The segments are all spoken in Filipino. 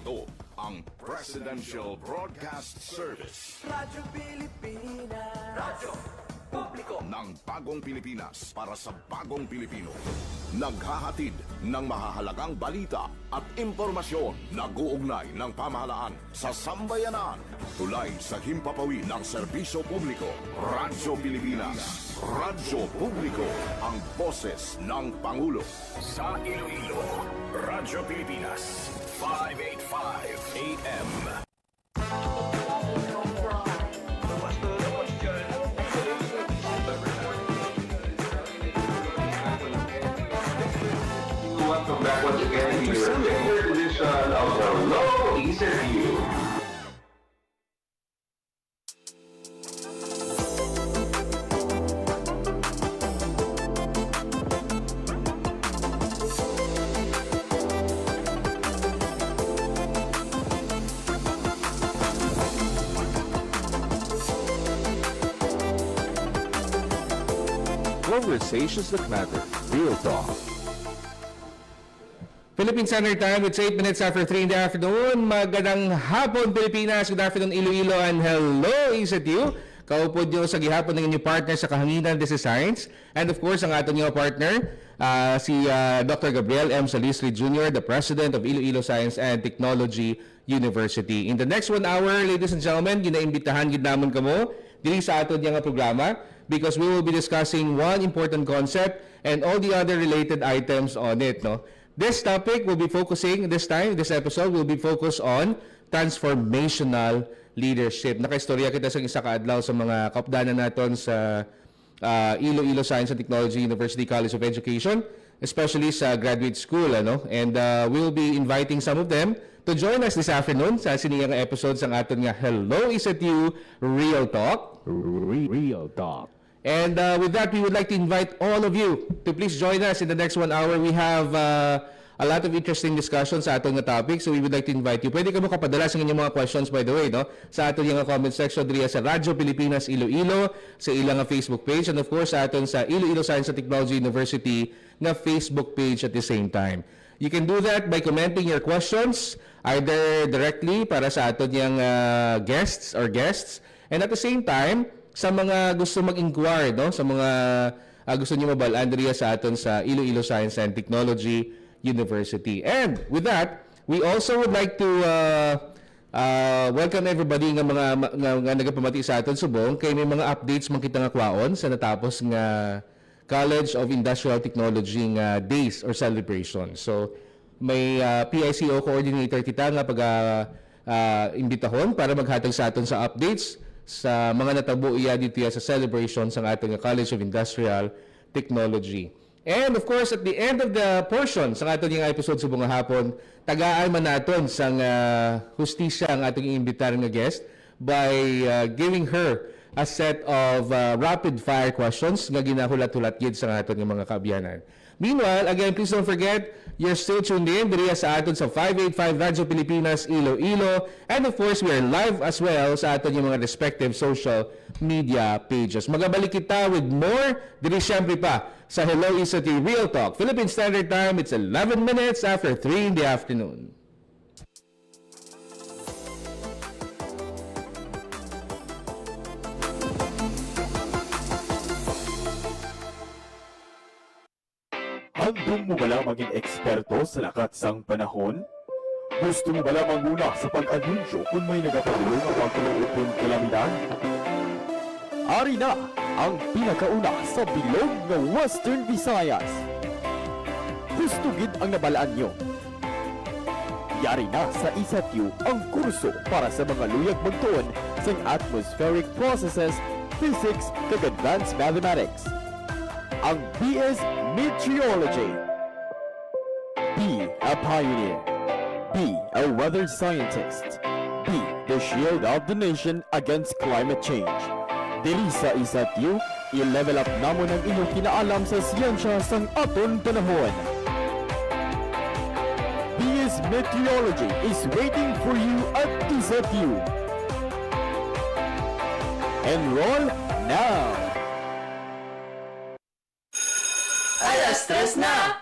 Ito ang Presidential Broadcast Service. Radyo Pilipinas. Radyo Publiko Ng bagong Pilipinas para sa bagong Pilipino. Naghahatid ng mahahalagang balita at impormasyon na guugnay ng pamahalaan sa sambayanan. Tulay sa himpapawid ng serbisyo publiko. Radyo Pilipinas. Radyo Publiko. Ang boses ng Pangulo. Sa Iloilo, Radyo Pilipinas. 585 AM. Welcome back once again to your favorite edition of the Low Interview. Conversations that matter. Real talk. Philippine Standard Time, it's 8 minutes after 3 in the afternoon. Magandang hapon, Pilipinas. Good afternoon, Iloilo. And hello, is it you? Kaupod nyo sa gihapon ng inyong partner sa Kahanginan, This is Science. And of course, ang ato nyo partner, si Dr. Gabriel M. Salisri Jr., the President of Iloilo Science and Technology University. In the next 1 hour, ladies and gentlemen, ginaimbitahan ginamon kamo diri sa ato nga programa because we will be discussing one important concept and all the other related items on it, no? This topic will be focusing, this episode will be focused on transformational leadership. Nakaistorya kita sa isa kaadlaw sa mga kaupdanan naton sa Iloilo Science and Technology University College of Education, especially sa graduate school, ano? And we'll be inviting some of them to join us this afternoon sa siniyang episodes ng aton nga Hello, Is It You? Real Talk. Real talk. And with that, we would like to invite all of you to please join us in the next 1 hour. We have a lot of interesting discussions sa atong topic, so we would like to invite you. Pwede ka mo kapadala sa inyong mga questions, by the way, no? Sa atong yung comment section diriya sa Radyo Pilipinas Iloilo, sa ilang Facebook page, and of course sa aton sa Iloilo Science and Technology University na Facebook page at the same time. You can do that by commenting your questions either directly para sa aton yung guests, and at the same time, sa mga gusto mag-inquire, no? Sa mga gusto niyo mabalaan diriya sa aton sa Iloilo Science and Technology University. And with that, we also would like to welcome everybody nga mga nagapamati sa aton subong kay may mga updates man kita nga kwaon sa natapos nga College of Industrial Technology nga days or celebration. So may PICO coordinator kita nga imbitahon para maghatag sa aton sa updates sa mga natabo iya dito sa celebration sa ating College of Industrial Technology. And of course, at the end of the portion sa ating episode sa bunga hapon, tagaan man naton sang hustisya ang ating imbitar nga guest by giving her a set of rapid fire questions nga ginahulat-hulat gid sa ating mga kaabyanan. Meanwhile, again, please don't forget, you're still tuned in diriya sa aton sa 585 Radyo Pilipinas Iloilo. And of course, we are live as well sa aton yung mga respective social media pages. Magabalik kita with more diri syempre pa sa Hello, Is It You? Real Talk. Philippine Standard Time, it's 11 minutes after 3 in the afternoon. Handong mo bala maging eksperto sa lakat sang panahon? Gusto mo bala manguna sa pag-anunsyo kung may nagapagulong ang pagkuluupon kalamidad? Ari na ang pinakauna sa bilog ng Western Visayas. Gusto gid ang nabalaan nyo. Yari na sa ISATU ang kurso para sa mga luyag magtuon sa atmospheric processes, physics, kag advanced mathematics. Ang BS Meteorology. Be a pioneer. Be a weather scientist. Be the shield of the nation against climate change. Dili sa ISATU, i-level up namon ang inyong kinaalam sa siyensya sang aton panahon. BS Meteorology is waiting for you at ISATU. Enroll now! Alas tres na!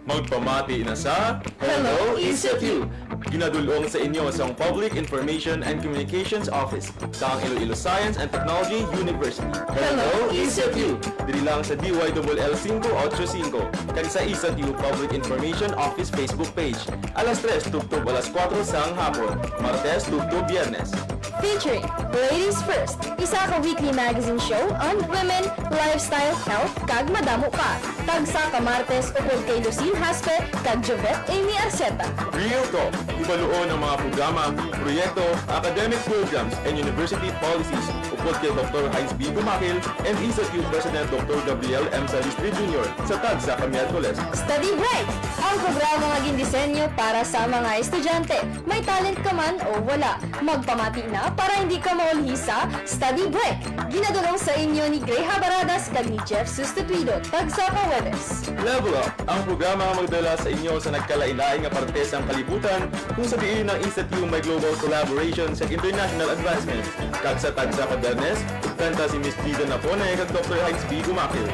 Magpamati na sa Hello, ECFU! Ginadulong sa inyo sa Public Information and Communications Office sa Iloilo Science and Technology University. Hello, ECFU! Dili lang sa DYLL 585 kag sa ECFU Public Information Office Facebook page. Alas 3 tugtog alas 4 sang hapon, Martes tugtog Biyernes. Featuring Ladies First, isa ka weekly magazine show on women, lifestyle, health, kag madamo pa. Tagsa ka Martes ukol kay Lucille Haspe, kag Jovette Amy Arceta. Real Talk, ibaluon ang mga programa, proyekto, academic programs, and university policies upod kay Dr. Heinz B. Gumakil and ECFU President Dr. Gabriel M. Salistri Jr. sa Tagsa Kamiyerkules. Study Break, ang programa nga gindisenyo para sa mga estudyante. May talent ka man o wala, magpamati na para hindi ka maulhi sa Study Break. Ginadulong sa inyo ni Gray Habaradas kag ni Jeff Sustituido, Tagsa ka Webes. Level Up, ang programa ang magdala sa inyo sa nagkalain-laing nga parte sa kalibutan kung sa diin ng ECFU may global collaboration sa international advancement. Kag sa Tagsa Kadernes, kanta si Miss Dida Napone kag Dr. Heinz B. Gumakil.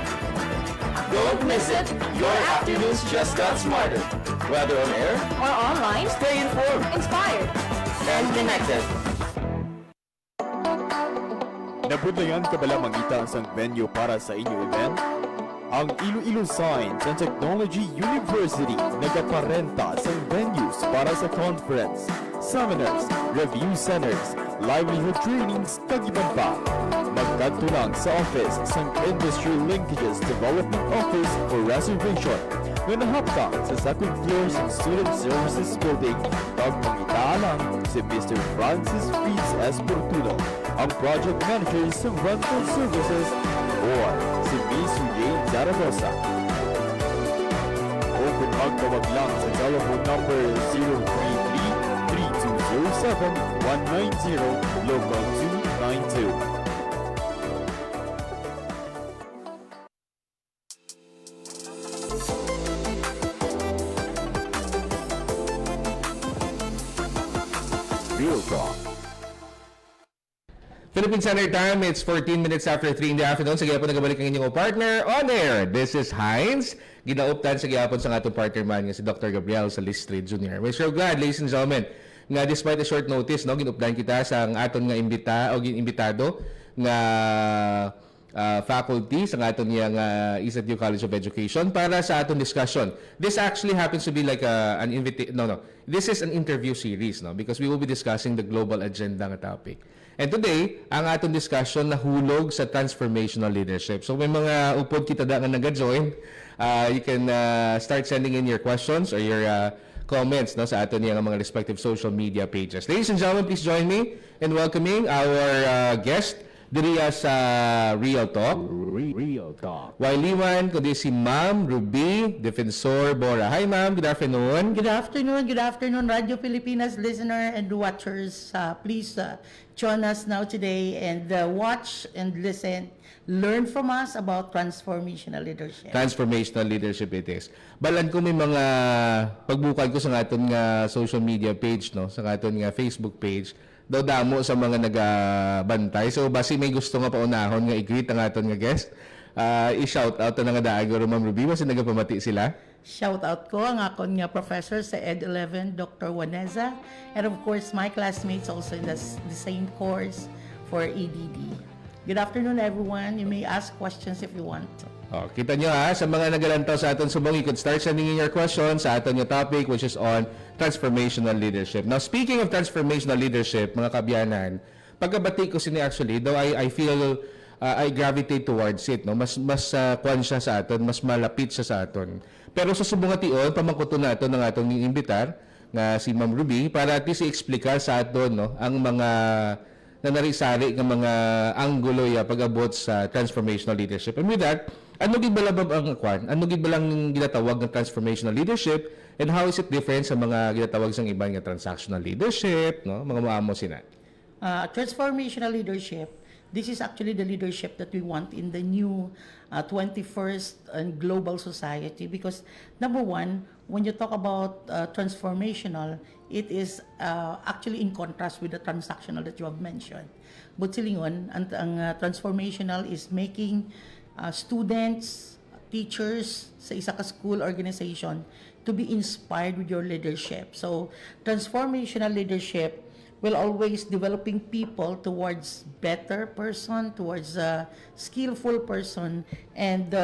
Don't miss it! Your afternoons just got smarter. Whether on air, Or online, stay informed inspired. and connected. Nabudlayan ka bala mangita ang sang venue para sa inyong event? Ang Iloilo Science and Technology University nagaparenta sa venues para sa conference, seminars, review centers, livelihood trainings, kag iban pa. Magkadto lang sa office sa Industry Linkages Development Office for reservation nga nahaptang sa second floor sa Student Services Building. Pagpangita lang si Mr. Francis Fritz S. Portuno, ang project manager sa rental services, or si Miss Jane Zaragoza. O kung magtawag lang sa telephone number 033-3207-190 local 292. Real Talk. Philippine Standard Time, it's 14 minutes after 3 in the afternoon. Sa gihapon nagabalik ang inyong partner on air. This is Heinz. Ginauptan sa gihapon sa atong partner man nga si Dr. Gabriel Salistri Jr. We're so glad, ladies and gentlemen, nga despite the short notice, no, ginuptan kita sa ang aton nga imbitado nga faculty sa aton nga ECFU College of Education para sa aton discussion. This actually happens to be like an This is an interview series, no, because we will be discussing the global agenda nga topic. And today, ang atong discussion nahulog sa transformational leadership. So may mga upod kita da nga nag-join. You can start sending in your questions or your comments, no, sa aton nga mga respective social media pages. Ladies and gentlemen, please join me in welcoming our guest diri sa Real Talk. Real Talk. Wailiman, kundi si Ma'am Ruby Defensor Bora. Hi ma'am, good afternoon. Good afternoon, Radio Pilipinas listener and watchers. Please join us now today and watch and listen, learn from us about transformational leadership. Transformational leadership it is. Balan ko may mga pagbukal ko sa aton nga social media page, no, sa aton nga Facebook page. Daw damo sa mga nagabantay. So basi may gusto nga paunahon nga i-greet ang aton nga guest. I-shout out na nga daagor Ma'am Ruby kasi nagapamati sila. Shout out ko ang akon nga professor sa Ed 11, Dr. Waneza, and of course my classmates also in the same course for EDD. Good afternoon everyone. You may ask questions if you want. Oh, kita nyo sa mga nagalantaw sa aton subong, you could start sending in your questions sa aton yung topic which is on transformational leadership. Now, speaking of transformational leadership, mga kabyanan, pagkabati ko sini actually, though I feel I gravitate towards it, no? Mas kwan siya sa aton, mas malapit siya sa aton. Pero sa subong ation, pamangkuto nato ng atong imbitar nga si Ma'am Ruby para at least i-explica sa aton, no, ang mga narisari ng mga anggulo ya pag-abot sa transformational leadership. And with that, ano gid bala ang kwan? Ano gid balang ginatawag ng transformational leadership and how is it different sa mga ginatawag sang ibang nga transactional leadership, no? Mga maamo sina. Transformational leadership, this is actually the leadership that we want in the new 21st and global society because number one, when you talk about transformational, it is actually in contrast with the transactional that you have mentioned. But silingon, ang transformational is making students teachers sa isa ka school organization to be inspired with your leadership. So, transformational leadership will always developing people towards better person, towards a skillful person, and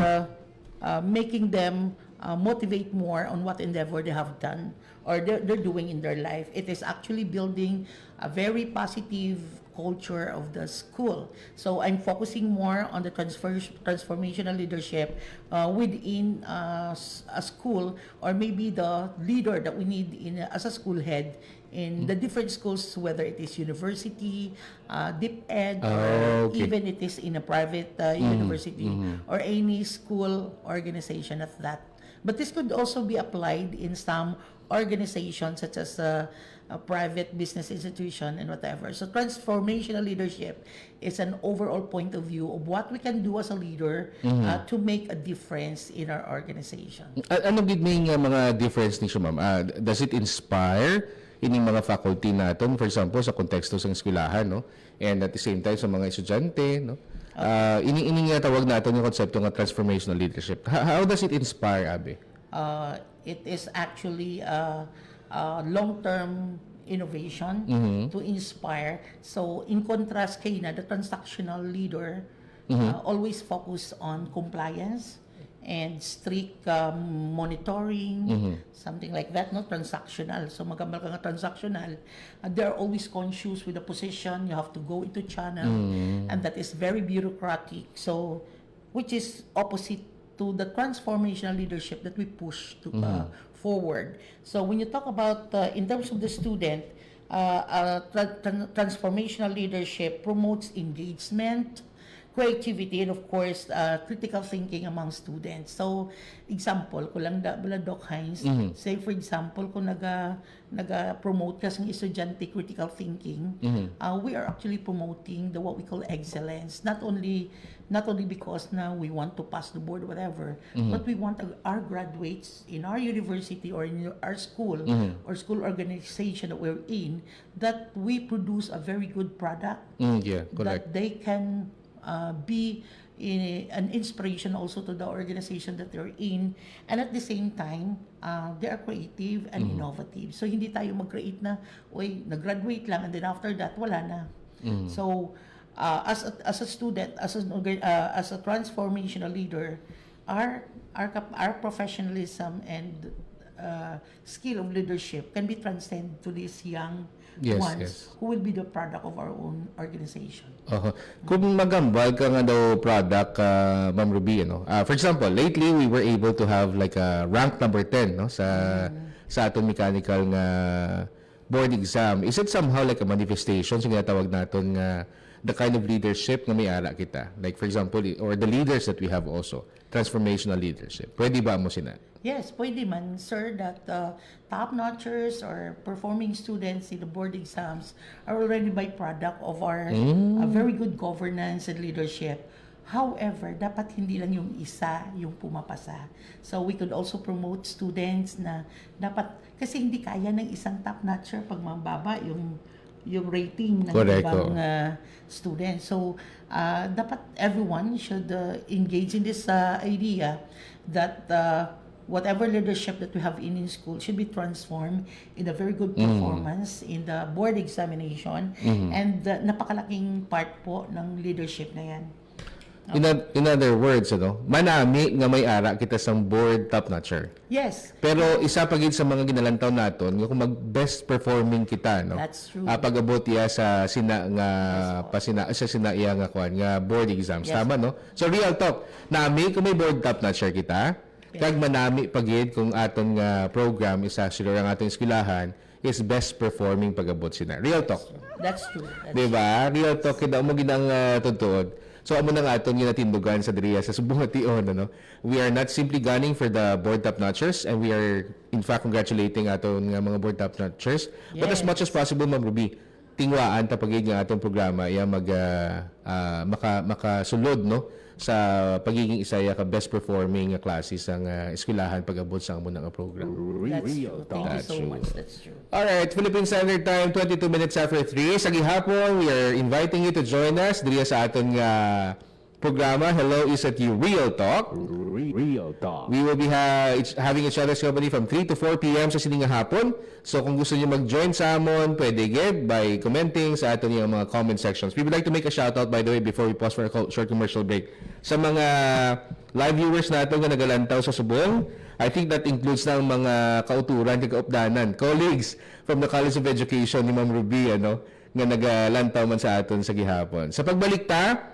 making them motivate more on what endeavor they have done or they're doing in their life. It is actually building a very positive culture of the school. So I'm focusing more on the transformational leadership within a school, or maybe the leader that we need as a school head in the different schools, whether it is university, deep ed, or even it is in a private university or any school organization at that. But this could also be applied in some organizations such as a private business institution and whatever. So transformational leadership is an overall point of view of what we can do as a leader to make a difference in our organization. Ano gid may nga mga difference ni siya, ma'am? Does it inspire ining mga faculty naton, for example, sa konteksto sa eskwelahan, no? And at the same time sa mga estudyante, no? Ini nga tawag natin yung konsepto ng transformational leadership. How does it inspire, Abe? It is actually a long-term innovation to inspire. So, in contrast kay na, the transactional leader always focus on compliance and strict monitoring, something like that, no? Transactional. So, magambal ka nga transactional. They're always conscious with the position. You have to go into channel. And that is very bureaucratic. So, which is opposite to the transformational leadership that we push to forward. So, when you talk about, in terms of the student, transformational leadership promotes engagement, creativity, and of course, critical thinking among students. So, example, ko lang Doc Hines, say for example, kung naga-promote ka sa estudyante critical thinking, we are actually promoting what we call excellence. Not only because now we want to pass the board or whatever, but we want our graduates in our university or in our school or school organization that we're in, that we produce a very good product that they can be an inspiration also to the organization that they're in, and at the same time they are creative and innovative. So hindi tayo mag-create na nag-graduate lang and then after that wala na. So as a student, as a transformational leader, our professionalism and skill of leadership can be transcended to these young ones who will be the product of our own organization. Kung magambal ka nga daw product, Ma'am Ruby, no? For example, lately we were able to have like a rank number 10, no, sa aton mechanical nga board exam. Is it somehow like a manifestation sa ginatawag naton nga the kind of leadership na may ara kita? Like for example, or the leaders that we have also, transformational leadership. Pwede ba mo sina? Yes, pwede man, sir, that top-notchers or performing students in the board exams are already byproduct of our very good governance and leadership. However, dapat hindi lang yung isa yung pumapasa. So we could also promote students na dapat, kasi hindi kaya ng isang top-notcher pag mababa yung rating ng ibang students. So, dapat everyone should engage in this idea that whatever leadership that we have in school should be transformed in a very good performance in the board examination, and napakalaking part po ng leadership na yan. In other words, manami nga may ara kita sang board top-notcher. Yes. Pero isa pa gid sa mga ginalantaw naton nga kung mag-best performing kita, no? That's true. Pag-abot iya sa sina nga iya nga kwan nga board exams, tama, no? So real talk, nami kung may board top-notcher kita, kag manami pagid kung aton nga program is actually ang ating eskwelahan is best performing pag-abot sina. Real talk. That's true. Diba? Real talk kita mo ginang tutuod. So amo na nga aton ginatindugan sa diriya sa subong tion, ano. We are not simply gunning for the board top-notchers, and we are in fact congratulating aton nga mga board top-notchers. But as much as possible, Ma'am Ruby, tingwaan ta pagid nga atong programa iya makasulod, no, sa pagiging isaya ka best performing classes ang eskwelahan pag-abot sa amo nga program. That's true. Thank you so much. That's true. Alright, Philippine Standard Time, 22 minutes after 3. Sa gihapon, we are inviting you to join us diriya sa aton nga programa, Hello ECETU Real Talk. Real talk. We will be having each other's company from 3 to 4 p.m. sa sininga hapon. So kung gusto niyo mag-join sa amon, pwede get by commenting sa ato niyang mga comment sections. We would like to make a shout out, by the way, before we pause for a short commercial break. Sa mga live viewers natin na nagalantaw sa Subong, I think that includes na ang mga kauturan, kaupdanan, colleagues from the College of Education ni Ma'am Ruby, nga nagalantaw man sa aton sa gihapon. Sa pagbalik ta,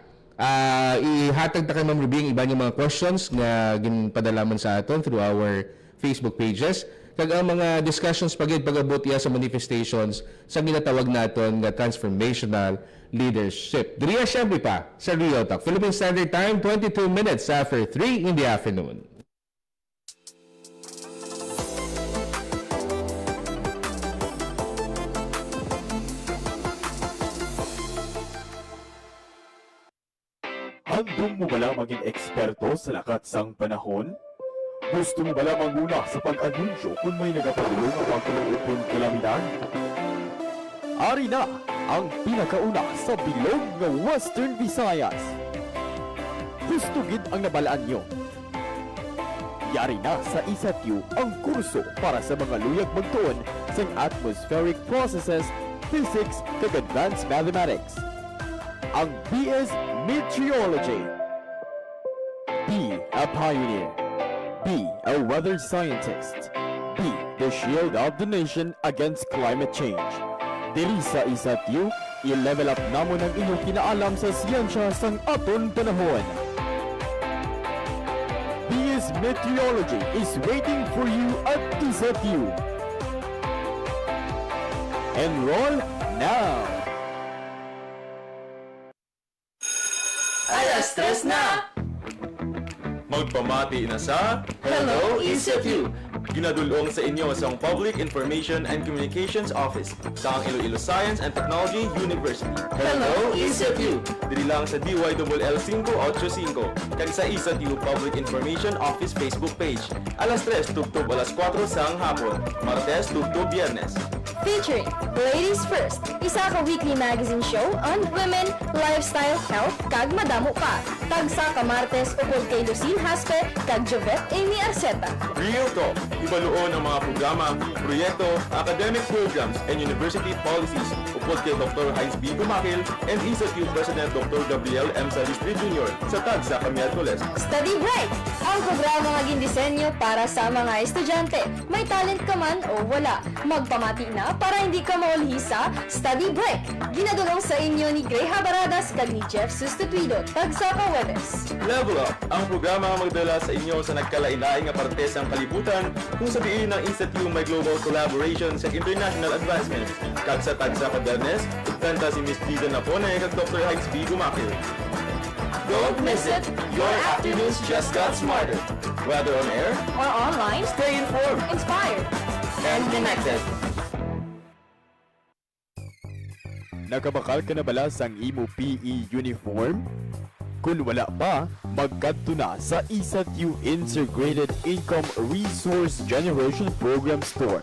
ihatag ta kay Ma'am Ruby ang iba niyang mga questions nga ginpadala man sa aton through our Facebook pages. Kag ang mga discussions pag-abot iya sa manifestations sa ginatawag naton nga transformational leadership. Diriya siyempre pa sa Real Talk. Philippine Standard Time, 22 minutes after 3 in the afternoon. Handong mo bala maging eksperto sa lakat sang panahon? Gusto mo bala manguna sa pag-anunsyo kung may nagapadulong ang pagkuluupon kalamidad? Ari na ang pinakauna sa bilog ng Western Visayas. Gusto gid ang nabalaan nyo. Yari na sa ECETU ang kurso para sa mga luyag magtuon sa atmospheric processes, physics, kag advanced mathematics. Ang BS Meteorology. Be a pioneer. Be a weather scientist. Be the shield of the nation against climate change. Dili sa ECETU, i-level up namon ang inyong kinaalam sa siyensya sang aton panahon. BS Meteorology is waiting for you at ECETU. Enroll now! Alas 3 na! Magpamati na sa Hello ECETU! ginadulong sa inyo sa Public Information and Communications Office sa Iloilo Science and Technology University. Hello ECETU! Dili lang sa DYLL 585 kag sa ECETU Public Information Office Facebook page. Alas 3 tugtog alas 4 sang hapon, Martes tugtog Biyernes. Featuring Ladies First, isa ka weekly magazine show on women, lifestyle, health, kag madamo pa. Tagsa ka Martes upod kay Lucille Haspe, kag Jovette Amy Arceta. Real Talk, ibaluon ang mga programa, proyekto, academic programs, and university policies upod kay Dr. Heinz B. Gumakil and ECETU President Dr. Gabriel M. Salistri Jr. sa Tagsa ka Miyerkules. Study Bright, ang programa nga gindisenyo para sa mga estudyante. May talent ka man o wala, magpamati na para hindi ka maulhisa. Study Break, ginadulong sa inyo ni Gray Habaradas kag ni Jeff Sustituido. Tagsa ka Webes. Level Up, ang programa nga magdala sa inyo sa nagkalain-laing nga parte sa kalibutan kung sabihin ng ECETU may global collaborations at international advancements. Kag sa Tagsa ka Biyernes, kanta si Miss Liza Napone kag Dr. Heinz B. Gumakil. Don't miss it! Your afternoons just got smarter. Whether on air, Or online, Stay informed inspired. and connected. Nakabakal ka na bala sang imo PE uniform? Kung wala pa, magkadto na sa ECETU Integrated Income Resource Generation Program Store.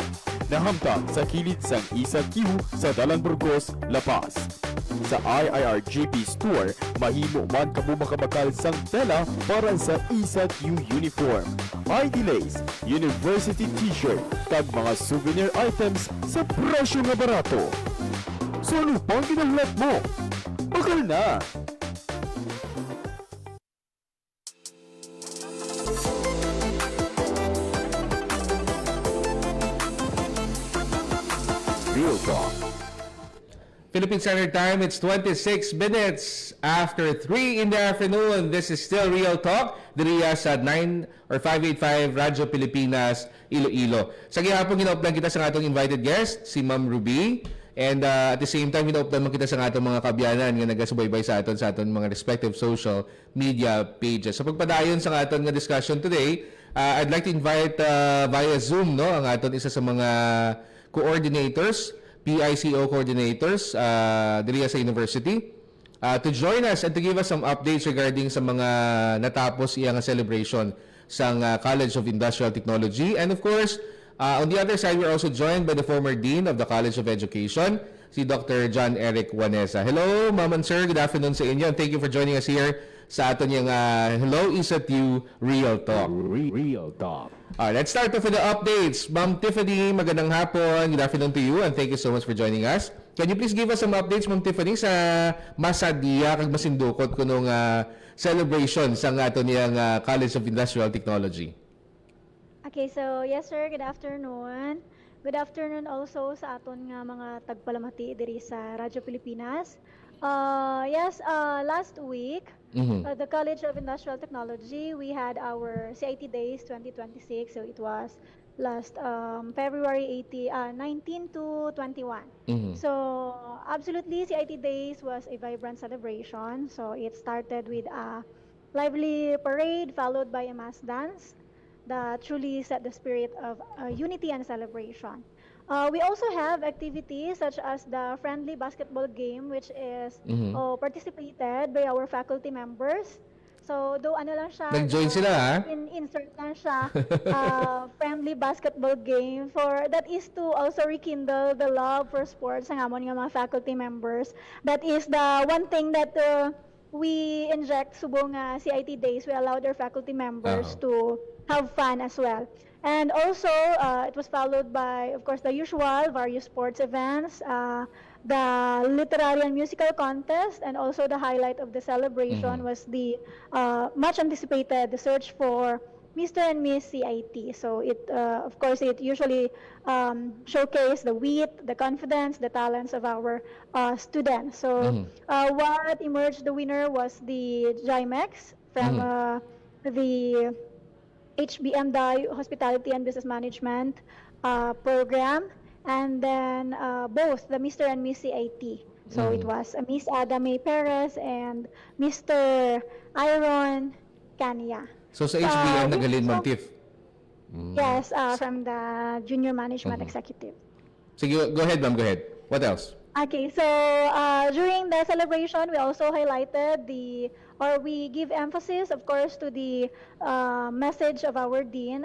Nahamtang sa kilid sang ECETU sa Dalan Burgos, La Paz. Sa IIRGP Store, mahimo man kamo makabakal sang tela para sa ECETU uniform, ID lace, university t-shirt, kag mga souvenir items sa presyo nga barato. So ano pang ginahulap mo? Bakal na! Real Talk. Philippine Standard Time, it's 26 minutes after 3 in the afternoon. This is still Real Talk. Diriya sa 9 or 585 Radyo Pilipinas, Iloilo. Sa gihapon, ginauplan kita sa atong invited guest, si Ma'am Ruby. And at the same time, ginauplan mo kita sa atong mga kabyanan nga nagasubaybay sa aton mga respective social media pages. Sa pagpadayon sa aton nga discussion today, I'd like to invite via Zoom ang aton isa sa mga coordinators, PICO coordinators diriya sa university to join us and to give us some updates regarding sa mga natapos iyang celebration sa College of Industrial Technology. And of course, on the other side, we're also joined by the former Dean of the College of Education, si Dr. John Eric Wanesa. Hello, Ma'am and Sir. Good afternoon sa inyo. And thank you for joining us here sa aton yung Hello ECETU Real Talk. Real Talk. Let's start off with the updates. Ma'am Tiffany, magandang hapon. Good afternoon to you and thank you so much for joining us. Can you please give us some updates, Ma'am Tiffany, sa Masadiya kag masindukot kunong celebration sa aton yung College of Industrial Technology? Okay, so yes sir, good afternoon. Good afternoon also sa aton nga mga tagpalamati diri sa Radyo Pilipinas. Last week, at the College of Industrial Technology, we had our CIT Days 2026. So it was last February 19 to 21. So absolutely, CIT Days was a vibrant celebration. So it started with a lively parade followed by a mass dance that truly set the spirit of unity and celebration. We also have activities such as the friendly basketball game, which is participated by our faculty members. So, though ano lang siya, Nag-join sila, ha? Insert lang siya, friendly basketball game for, that is to also rekindle the love for sports ng amon nga mga faculty members. That is the one thing that we inject subong CIT Days. We allowed our faculty members to have fun as well. And also, it was followed by, of course, the usual various sports events, the literary and musical contest, and also the highlight of the celebration was the much anticipated the search for Mr. and Miss CIT. So it, of course, it usually showcased the wit, the confidence, the talents of our students. So what emerged the winner was the JIMEX from the HBM DAI Hospitality and Business Management program, and then both the Mr. and Miss CIT. So it was Miss Ada May Perez and Mr. Iron Kanya. So sa HBM nagalin, Ma'am Tiff? Yes, from the Junior Management Executive. Sige, go ahead, ma'am. Go ahead. What else? Okay, so during the celebration, we also highlighted we give emphasis, of course, to the message of our dean.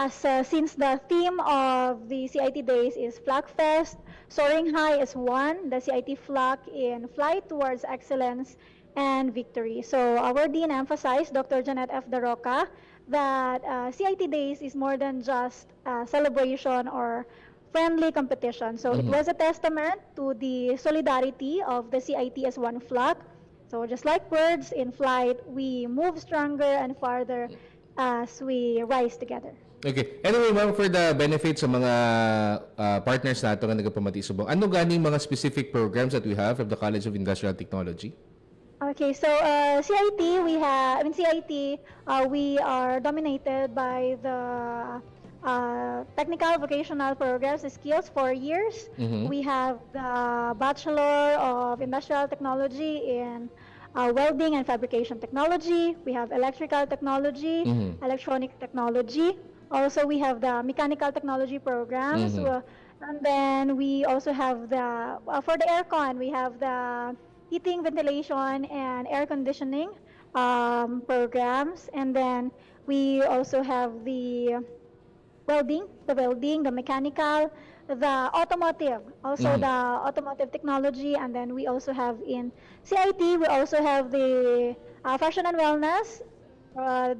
Since the theme of the CIT Days is Flag Fest, Soaring High is one, the CIT flag in flight towards excellence and victory. So our dean emphasized, Dr. Janet F. Daroca, that CIT Days is more than just a celebration or friendly competition. So it was a testament to the solidarity of the CIT as one flag. So just like birds in flight, we move stronger and farther as we rise together. Okay. Anyway, ma'am, for the benefits sa mga partners nato nga nagapamati subong, ano ganing mga specific programs that we have from the College of Industrial Technology? Okay, so CIT, we are dominated by the technical vocational programs, skills, 4 years. We have the Bachelor of Industrial Technology in Welding and Fabrication Technology. We have Electrical Technology, Electronic Technology. Also, we have the Mechanical Technology programs. And then we also have the, for the aircon, we have the Heating, Ventilation, and Air Conditioning programs. And then we also have the welding, the mechanical, the automotive, also the automotive technology, and then we also have in CIT, we also have the fashion and wellness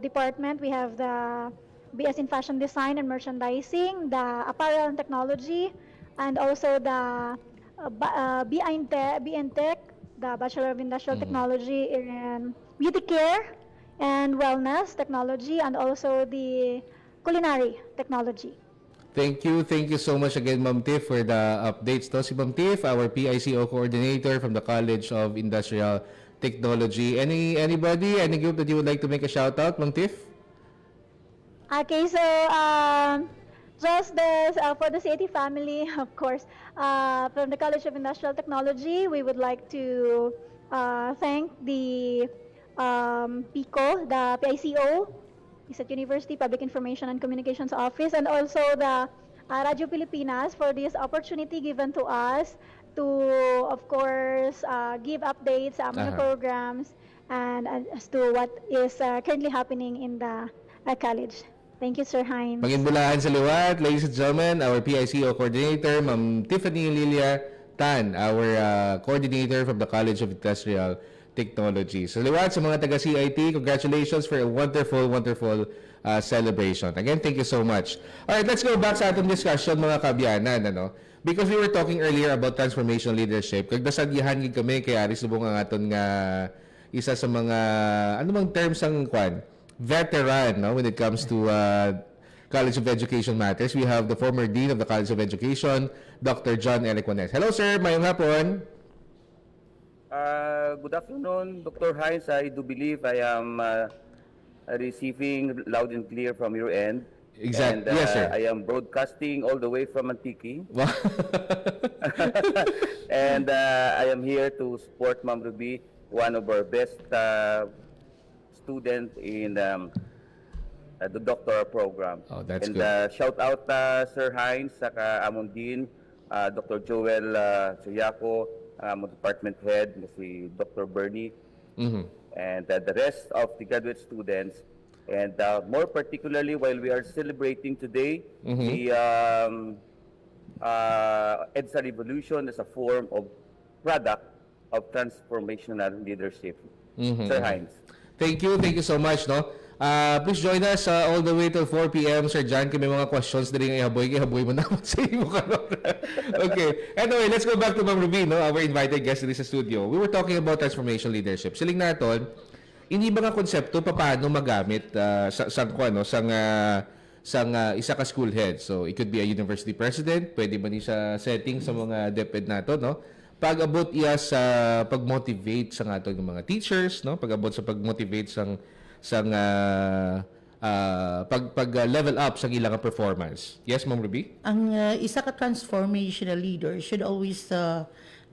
department. We have the BS in Fashion Design and Merchandising, the apparel and technology, and also the BN Tech, the Bachelor of Industrial Technology in Beauty Care and Wellness Technology, and also the Culinary Technology. Thank you so much again, Ma'am Tiff, for the updates. To si Ma'am Tiff, our PICO coordinator from the College of Industrial Technology. Anybody, any group that you would like to make a shout out, Ma'am Tiff? Okay, so just for the CIT family, of course, from the College of Industrial Technology, we would like to thank the PICO, the PICO, Isat University Public Information and Communications Office, and also the Radyo Pilipinas for this opportunity given to us to, of course, give updates sa mga programs and as to what is currently happening in the college. Thank you, Sir Hines. Maginbulahan sa liwat, ladies and gentlemen, our PICO coordinator, Ma'am Tiffany Lilia Tan, our coordinator from the College of Industrial Technology. So, liwat sa mga taga-CIT, congratulations for a wonderful, wonderful celebration. Again, thank you so much. Alright, let's go back sa atong discussion, mga kabyanan, ano? Because we were talking earlier about transformational leadership. Kag nasagyahan gid kami kay Aris subong ang aton nga isa sa mga ano bang terms ang kwan? Veteran, no, when it comes to College of Education matters. We have the former Dean of the College of Education, Dr. John Eric Juanes. Hello, sir. Mayong hapon. Good afternoon, Dr. Hines. I do believe I am receiving loud and clear from your end. Exactly. And, Yes, sir. I am broadcasting all the way from Antique. Wow. And I am here to support Ma'am Ruby, one of our best students in the doctoral program. Oh, that's and good. shout out Sir Hines, saka amon din, Dr. Joel Suyaco, among department head, si Dr. Bernie, and the rest of the graduate students. And more particularly, while we are celebrating today the EDSA Revolution as a form of product of transformational leadership. Sir Hines. Thank you so much, no? Please join us all the way till 4 p.m. Sir John, kami mga questions na rin ihaboy mo naman sa iyo. Okay. Anyway, let's go back to Ma'am Ruby, no? Our invited guest in this studio. We were talking about transformational leadership. Siling naton, ini ba nga konsepto paano magamit sang isa ka school head. So, it could be a university president, pwede ba ni sa setting sa mga DepEd nato, no? Pag-abot iya sa pag-motivate sa ato ng mga teachers, no? Pag-abot sa pag-motivate pag-level up sa ilang performance. Yes, Ma'am Ruby? Ang isa ka transformational leader should always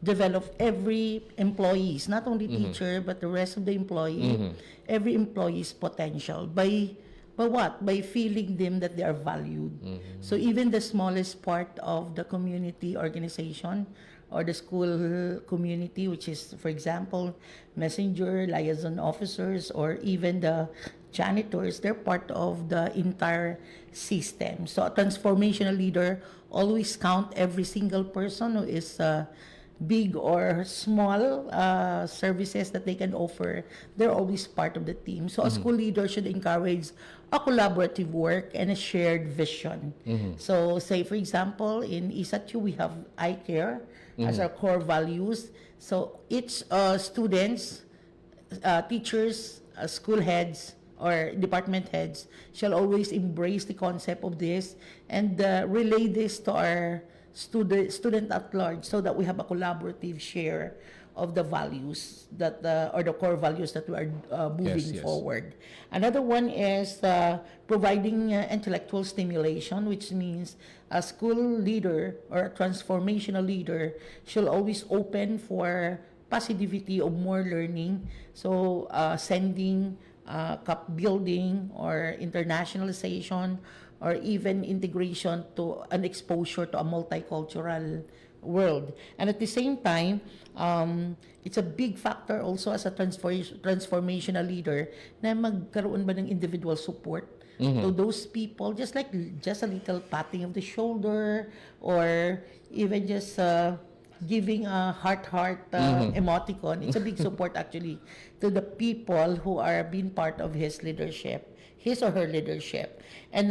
develop every employees, not only teacher, but the rest of the employee, every employee's potential by what? By feeling them that they are valued. So even the smallest part of the community organization or the school community, which is, for example, messenger, liaison officers, or even the janitors, they're part of the entire system. So a transformational leader always count every single person who is big or small services that they can offer. They're always part of the team. So a school leader should encourage a collaborative work and a shared vision. So say, for example, in ISATU, we have eye care as our core values. So each students, teachers, school heads, or department heads shall always embrace the concept of this and relay this to our student at large, so that we have a collaborative share of the values that or the core values that we are moving forward. Another one is providing intellectual stimulation, which means a school leader or a transformational leader should always open for positivity of more learning. So sending cup building or internationalization or even integration to an exposure to a multicultural world. And at the same time, it's a big factor also as a transformational leader na magkaroon ba ng individual support to those people, just a little patting of the shoulder or even just giving a heart emoticon. It's a big support actually to the people who are being part of his or her leadership. And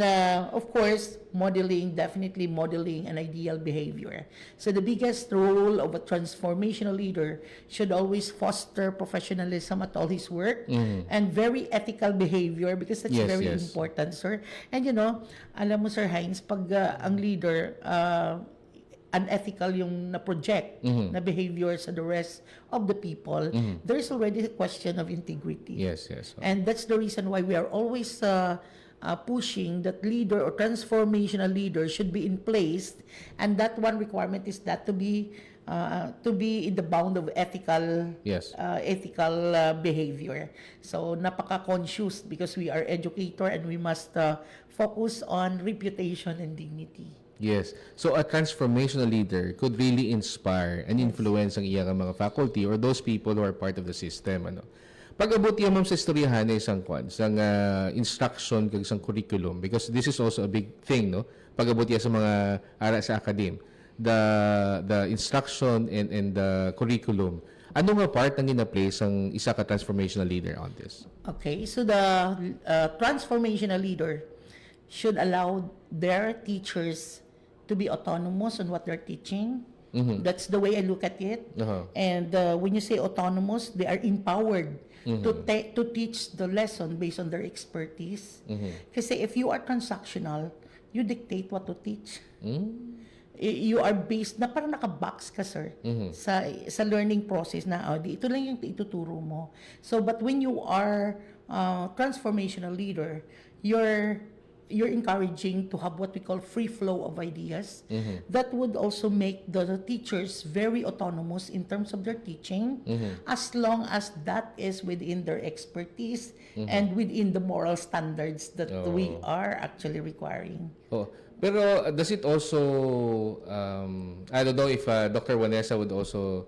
of course, definitely modeling an ideal behavior. So the biggest role of a transformational leader should always foster professionalism at all his work and very ethical behavior, because that's very important, sir. And alam mo, Sir Hines, pag ang leader unethical yung na-project na behavior sa the rest of the people, there's already a question of integrity. Yes. And that's the reason why we are always pushing that leader or transformational leader should be in place, and that one requirement is that to be in the bound of ethical behavior. So napaka-conscious, because we are educator and we must focus on reputation and dignity. Yes. So a transformational leader could really inspire and influence ang iyang mga faculty or those people who are part of the system. Pag-abot yan, ma'am, sa istoryahan na isang instruction kag isang curriculum, because this is also a big thing, no? Pag-abot yan sa mga ara sa academe, the instruction and the curriculum Ano nga part ang gina-place ang isa ka transformational leader on this? Okay, so the transformational leader should allow their teachers to be autonomous on what they're teaching. That's the way I look at it. And when you say autonomous, they are empowered to teach the lesson based on their expertise. Kasi if you are transactional, you dictate what to teach. You are based na parang naka-box ka, sir, sa learning process na ito lang yung ituturo mo. So but when you are transformational leader, you're encouraging to have what we call free flow of ideas. That would also make the teachers very autonomous in terms of their teaching, as long as that is within their expertise and within the moral standards that we are actually requiring. Oh. Pero does it also, I don't know if Dr. Vanessa would also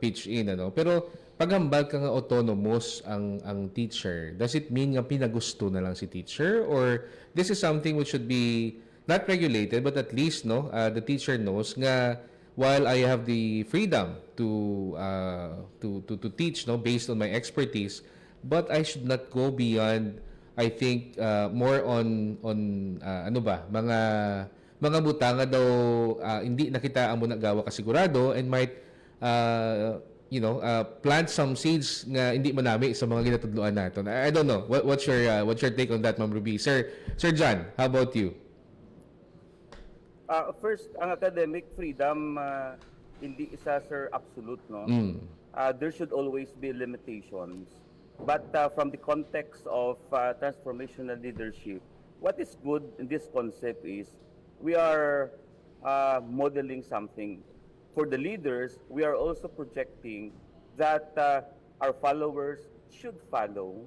pitch in, ano? Pero pag hambal ka nga autonomous ang teacher, does it mean nga pinagusto na lang si teacher? Or this is something which should be not regulated, but at least the teacher knows nga while I have the freedom to teach based on my expertise, but I should not go beyond, I think, more on ano ba, mga butanga daw hindi nakita ang nagawa kasigurado and might plant some seeds nga hindi manami sa mga ginatudloan naton. I don't know. What's your take on that, Ma'am Ruby? Sir John, how about you? First, ang academic freedom hindi isa, sir, absolute, no? There should always be limitations. But from the context of transformational leadership, what is good in this concept is we are modeling something. For the leaders, we are also projecting that our followers should follow,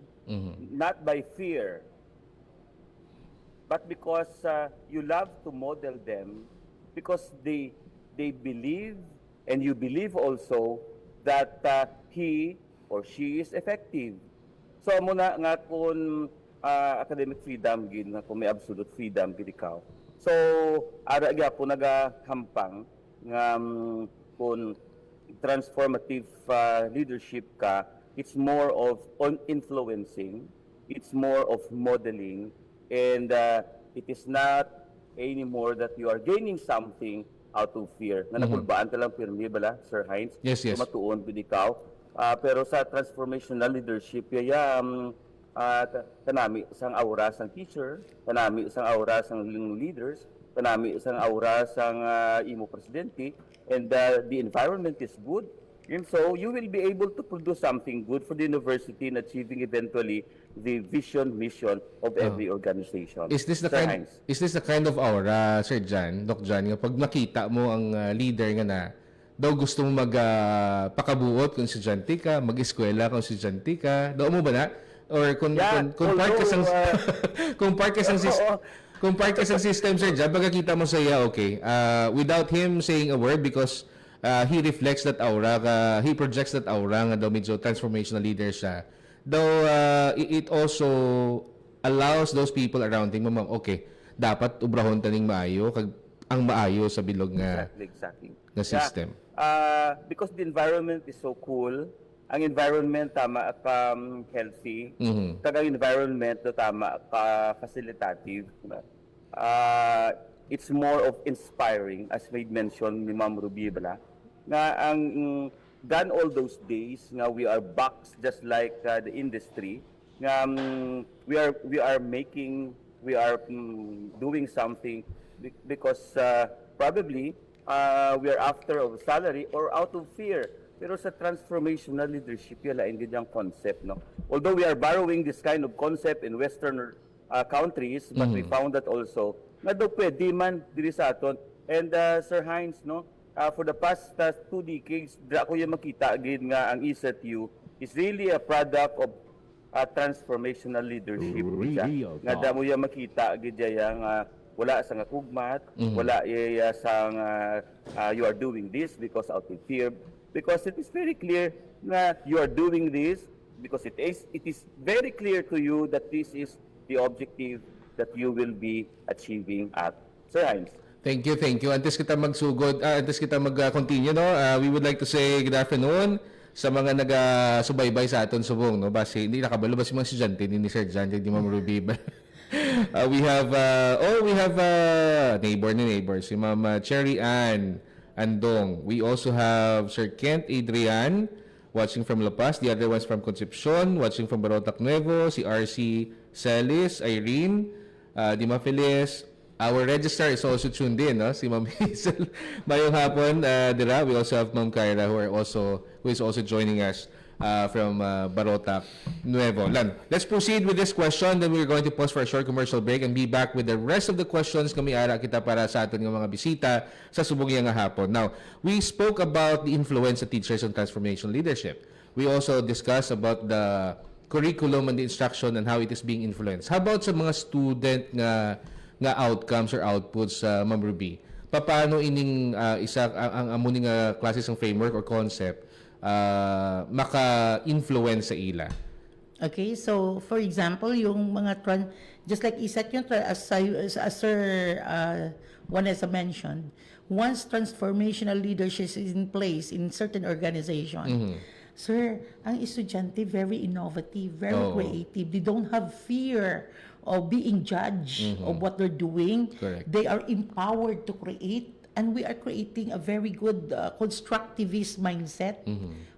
not by fear, but because you love to model them, because they believe, and you believe also that he or she is effective. So muna nga kung academic freedom gid nga kung may absolute freedom gid ikaw. So ara gyud po nagahampang nga kung transformative leadership ka, it's more of on influencing, it's more of modeling, and it is not anymore that you are gaining something out of fear. Nga nakulbaan ka lang pirmi bala, Sir Hines? Yes. Matuon gid ikaw. Pero sa transformational leadership, kanami isang aura sang teacher, kanami isang aura sang leaders, kanami isang aura sang imo presidente, and the environment is good. And so you will be able to produce something good for the university in achieving eventually the vision, mission of every organization. Is this the kind of aura, Sir John, Doc John, nga pag nakita mo ang leader nga na daw gusto mo magpakabuot kung estudyante ka, mag-eskwela kung estudyante ka, daw mo ba na? Or kung part ka sang system, Sir John, pagkakita mo sa iya, okay, without him saying a word, because he reflects that aura, he projects that aura nga daw medyo transformational leader siya, daw it also allows those people around him, okay, dapat ubrahon taning maayo, kag ang maayo sa bilog nga exactly. na system. Because the environment is so cool, ang environment tama ka healthy, tagang environment na tama ka facilitative. It's more of inspiring, as made mention ni Ma'am Ruby bala, nga ang done all those days nga we are boxed just like the industry, nga we are doing something because probably we are after of salary or out of fear. Pero sa transformational leadership, yala hindi yung concept, no? Although we are borrowing this kind of concept in Western countries, but we found that also, na daw pwede man diri sa aton. And Sir Hines, no? For the past 2 decades, ako yung makita agad nga ang ESETU is really a product of transformational leadership. Nga damo yung makita agad yung wala sang kugmat, wala sang you are doing this because out of fear, because it is very clear that you are doing this because it is very clear to you that this is the objective that you will be achieving at Sir Hines. Thank you, thank you. Antes kita magsugod, antes kita mag-continue, no? We would like to say good afternoon sa mga nag-subaybay sa aton subong, no? Basi hindi nakabalo ba si mga estudyante ni Sir John, di Ma'am Ruby. We have neighbor si Ma'am Cherry Ann Andong. We also have Sir Kent Adrian watching from La Paz, the other ones from Concepcion, watching from Barotac Nuevo, si RC Celis, Irene, Dima Feliz. Our registrar is also tuned in, no? Si Ma'am Hazel. Mayong hapon, dira. We also have Ma'am Kyra who is also joining us from Barotac Nuevo. Let's proceed with this question. Then we're going to pause for a short commercial break and be back with the rest of the questions kami ara kita para sa aton nga mga bisita sa subong nga hapon. Now, we spoke about the influence of teachers on transformational leadership. We also discussed about the curriculum and the instruction and how it is being influenced. How about sa mga student nga outcomes or outputs, Ma'am Ruby? Paano ining ang amuning classes ng framework or concept maka-influence sa ila? Okay, so for example, yung mga just like Isat yung as Sir Juanessa mentioned, once transformational leadership is in place in certain organization, sir, ang estudyante very innovative, very creative. They don't have fear of being judged of what they're doing. Correct. They are empowered to create, and we are creating a very good constructivist mindset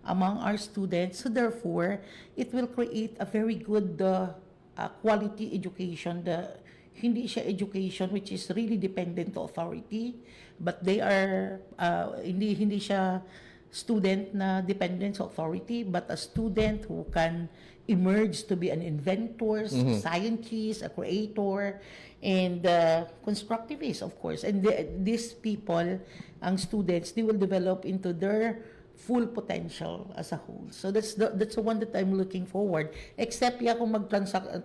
among our students. So therefore, it will create a very good quality education. Hindi siya education which is really dependent to authority, but they are hindi siya student na dependent sa authority, but a student who can emerge to be an inventor, scientist, a creator, and constructivist, of course. And these people, ang students, they will develop into their full potential as a whole. So that's the one that I'm looking forward. Except kung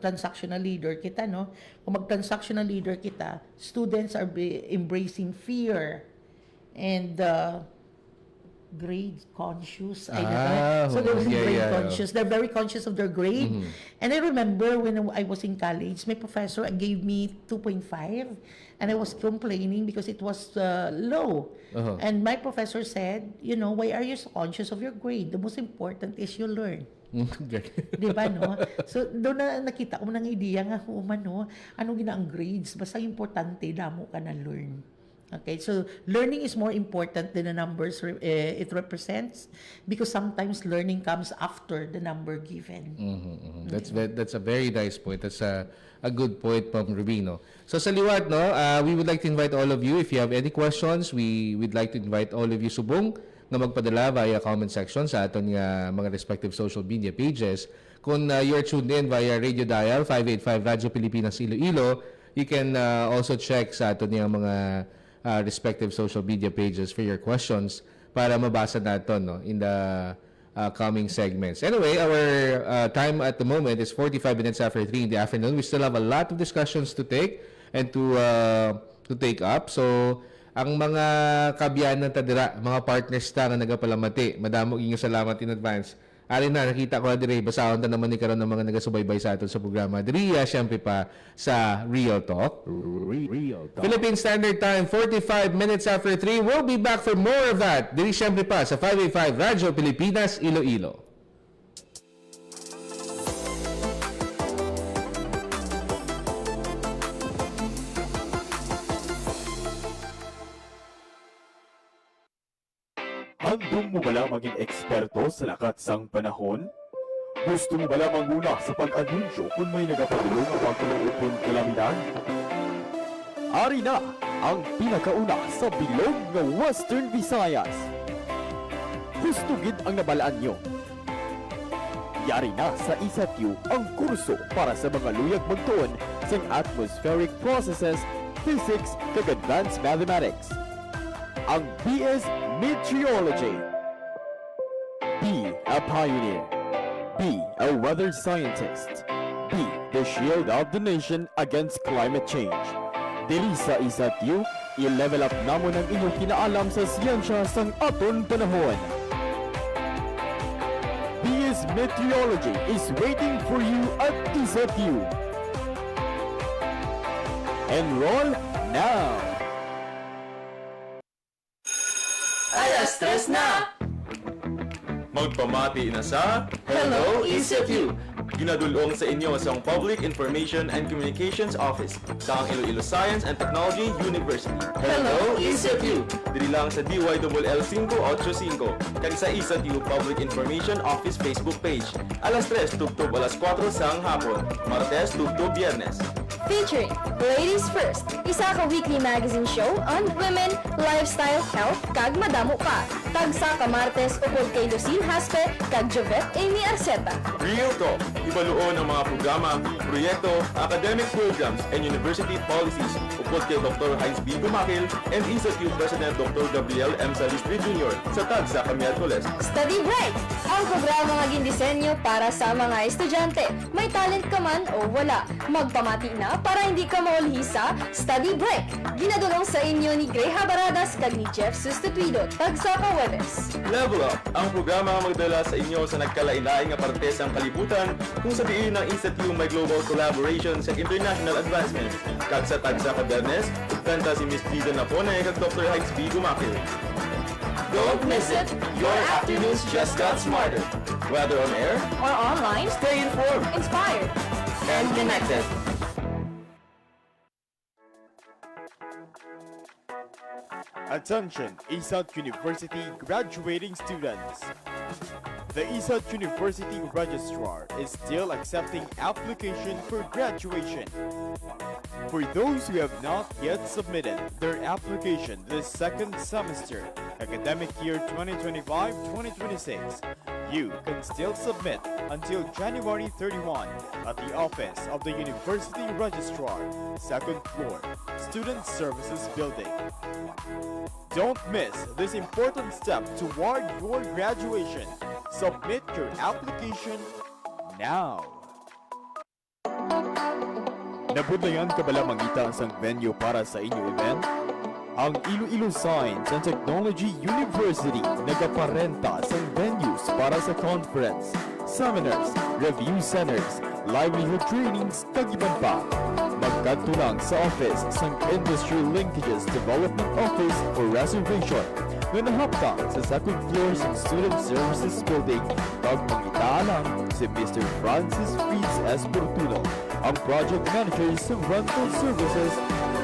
transactional leader kita, no? Kung transactional leader kita, students are embracing fear and grade conscious. So they're grade conscious. They're very conscious of their grade. And I remember when I was in college, my professor gave me 2.5 and I was complaining because it was low. And my professor said, why are you so conscious of your grade? The most important is you learn. Diba, no? So, doon na nakita ko ng idea nga, ano ginaang grades? Basta importante, damo ka na learn. Okay, so learning is more important than the numbers it represents, because sometimes learning comes after the number given. That's a very nice point. That's a good point, Ma'am Rubino. So sa liwat, no, we would like to invite all of you. If you have any questions, we would like to invite all of you subong na magpadala via comment section sa aton nga mga respective social media pages. Kung you're tuned in via radio dial 585 Radyo Pilipinas Iloilo, you can also check sa aton nga mga respective social media pages for your questions para mabasa natin, no, in the coming segments. Anyway, our time at the moment is 45 minutes after 3 in the afternoon. We still have a lot of discussions to take and to take up. So, ang mga kabyanan tadira, mga partners ta nga nagapalamati, madamo inyong salamat in advance. Alin na, nakita ko na diri, basahon ta naman ni karon ng mga nagasubaybay sa aton sa programa. Diri, syempre pa sa Real Talk. Real Talk. Philippine Standard Time, 45 minutes after 3. We'll be back for more of that. Diri, syempre pa sa 585 Radyo Pilipinas, Iloilo. Handong mo bala maging eksperto sa lakat sang panahon? Gusto mo bala manguna sa pag-anunsyo kung may nagapadulong ang pagkuluupon kalamidad? Ari na ang pinakauna sa bilog ng Western Visayas. Gusto gid ang nabalaan nyo. Yari na sa ISATU ang kurso para sa mga luyag magtuon sa atmospheric processes, physics, kag advanced mathematics. Ang BS Meteorology. Be a pioneer. Be a weather scientist. Be the shield of the nation against climate change. Dili sa ISATU, i-level up namon ang inyong kinaalam sa siyensya sang aton panahon. BS Meteorology is waiting for you at ISATU. Enroll now! Alas 3 na! Magpamati na sa Hello, ECFU! ginadulong sa inyo sa Public Information and Communications Office sa Iloilo Science and Technology University. Hello, ECFU! Dili lang sa DYLL 585 kag sa ECFU Public Information Office Facebook page. Alas 3 tugtog alas 4 sang hapon, Martes tugtog Biyernes. Featuring Ladies First, isa ka weekly magazine show on women, lifestyle, health, kag madamo pa. Tagsa ka Martes ukol kay Lucille Haspe, kag Jovette Amy Arceta. Real Talk, ibaluon ang mga programa, proyekto, academic programs, and university policies upod kay Dr. Heinz B. Gumakil and ECFU President Dr. Gabriel M. Salistri Jr. sa Tagsa Miyerkules. Study Break, ang programa nga gindisenyo para sa mga estudyante. May talent ka man o wala. Magpamati na para hindi ka maulhisa. Study Break, ginadulong sa inyo ni Gray Habaradas kag ni Jeff Sustituido. Tagsa ka Webes. Level Up, ang programa nga magdala sa inyo sa nagkalain-laing nga parte sa kalibutan kung sa diin ng ECFU may global collaborations and international advancements. Kag sa Tagsa Biyernes, kanta si Miss Dida Napone kag Dr. Heinz B. Gumakil. Don't miss it! Your afternoons just got smarter. Whether on air, Or online, Stay informed inspired. and connected. Attention, ESAT University graduating students. The ESAT University Registrar is still accepting application for graduation. For those who have not yet submitted their application this second semester, academic year 2025-2026, you can still submit until January 31 at the office of the University Registrar, second floor, Student Services Building. Don't miss this important step toward your graduation. Submit your application now. Nabudlayan ka bala mangita ang venue para sa inyong event? Ang Iloilo Science and Technology University nagaparenta sa venues para sa conference, seminars, review centers, livelihood trainings, kag iban pa. Magkadto lang sa office sang Industry Linkages Development Office for reservation nga nahaptang sa second floor sa Student Services Building. Kag mangita lang si Mr. Francis Fritz S. Portuno, ang project manager sa rental services,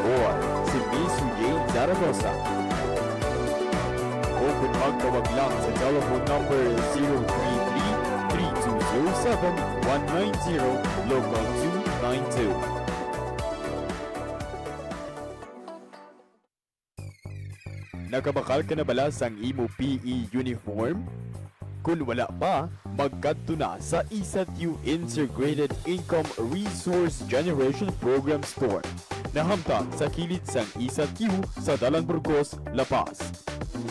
or si Miss Jane Zaragoza. O kung magtawag lang sa telephone number 033-3207-190, local 292. Nakabakal ka na bala sang imo PE uniform? Kung wala pa, magkadto na sa ECFU Integrated Income Resource Generation Program Store. Nahamtang sa kilid sang ECFU sa Dalan Burgos, La Paz.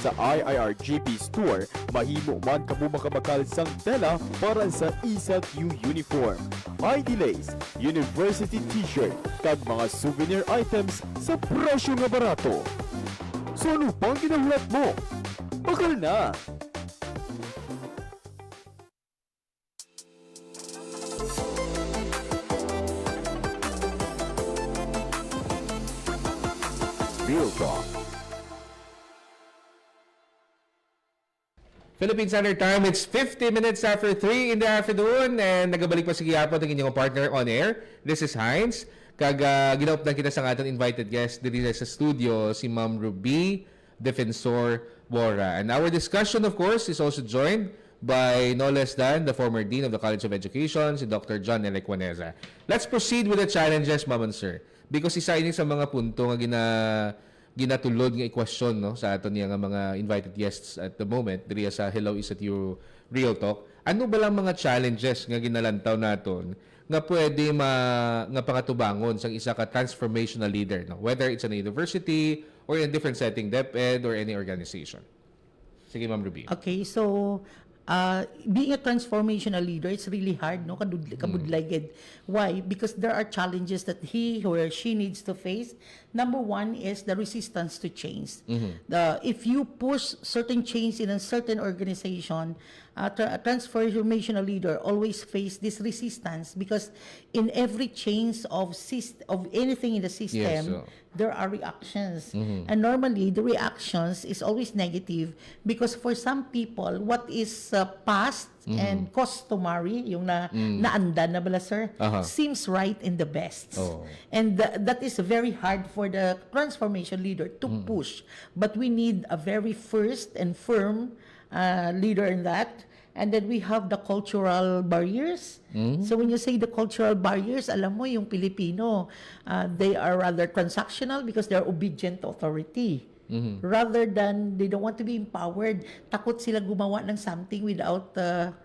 Sa IIRGP Store, mahimo man kamo makabakal sang tela para sa ECFU uniform, ID lace, university t-shirt, kag mga souvenir items sa presyo nga barato. So ano pang ginahulat mo? Bakal na! Real Talk. Philippine Standard Time, it's 50 minutes after 3 in the afternoon and nagabalik pa sa gihapon ng inyong partner on air. This is Heinz. Kag ginaup na kita sa ating invited guest dito sa studio, si Ma'am Ruby Defensor Bora. And our discussion, of course, is also joined by no less than the former Dean of the College of Education, si Dr. John L. Equaneza. Let's proceed with the challenges, Ma'am and Sir. Because isa ini sa mga punto nga ginatulod nga i-question no sa aton nga mga invited guests at the moment diri sa Hello ECFU Real Talk. Ano ba lang mga challenges nga ginalantaw naton nga pwede nga pangatubangon sang isa ka transformational leader, no? Whether it's in a university or in a different setting, DepEd or any organization. Sige, Ma'am Ruby. Okay, so being a transformational leader, it's really hard, no? Kabudlayged. Why? Because there are challenges that he or she needs to face. Number one is the resistance to change. If you push certain change in a certain organization, a transformational leader always face this resistance because in every change of anything in the system, there are reactions. And normally, the reactions is always negative because for some people, what is past and customary, yung naandan na bala, sir, seems right in the best. And that is very hard for the transformation leader to push. But we need a very first and firm leader in that. And then we have the cultural barriers. So when you say the cultural barriers, alam mo yung Pilipino, they are rather transactional because they're obedient to authority. Rather than they don't want to be empowered. Takot sila gumawa ng something without the